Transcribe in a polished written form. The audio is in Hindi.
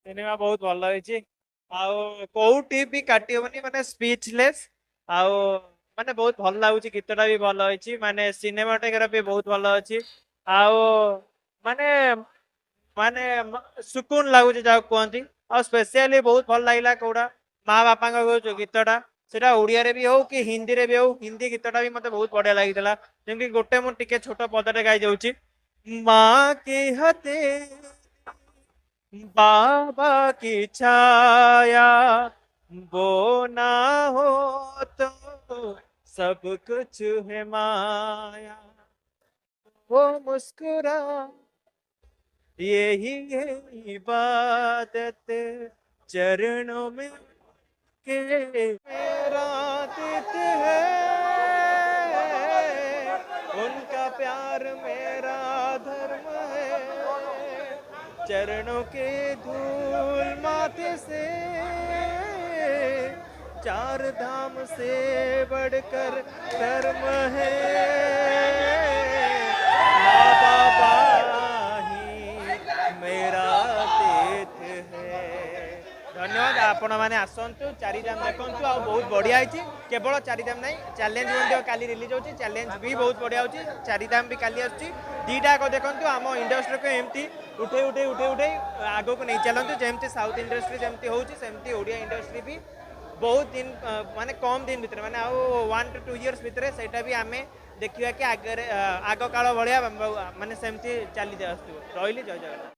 सिनेमा बहुत भल होइछि आउ कोउटी भी काटी होनी माने स्पीचलेस आउ माने बहुत भल लागुछि गीतटा भी भल होइछि माने सिनेमाटोग्राफी बहुत भल अछि आउ माने माने सुकून लागुछि जा कहंती आ स्पेशली बहुत भल लागिला कोडा माँ बापा जो गीतटा सेटा ओडिया रे भी हो कि हिंदी रे भी हो हिंदी गीतटा भी मते बहुत बढ़िया लागितला जेमि गोटे मु टिके छोट पदरे गाई जाउछि माँ के हते बाबा की छाया वो ना हो तो सब कुछ है माया वो मुस्कुरा यही है इबादत चरणों में के मेरा तित है उनका प्यार मेरा धर्म है चरणों के धूल माथे से चार धाम से बढ़कर धर्म है बाबा ही मेरा तीर्थ है धन्यवाद आपण मैंने आसतु चारिधाम देखु आ बहुत बढ़िया है केवल चारिधाम ना चैलेंज वीडियो काली रिलीज होची चैलेंज भी बहुत बढ़िया होची चारिधाम भी काली आछी दीटा को देखु आम इंडस्ट्री को एमती उठे उठे उठे उठे आगो को नहीं चलतु जमती साउथ इंडस्ट्री जमती होची सेमती ओडिया इंडस्ट्री भी बहुत दिन माने कम दिन भितर माने आउ 1 to 2 इयर्स भितर सेटा भी आमे देखिया कि आगे आग काल भाया माने सेमती चली जास्तु रही जय जगन्नाथ।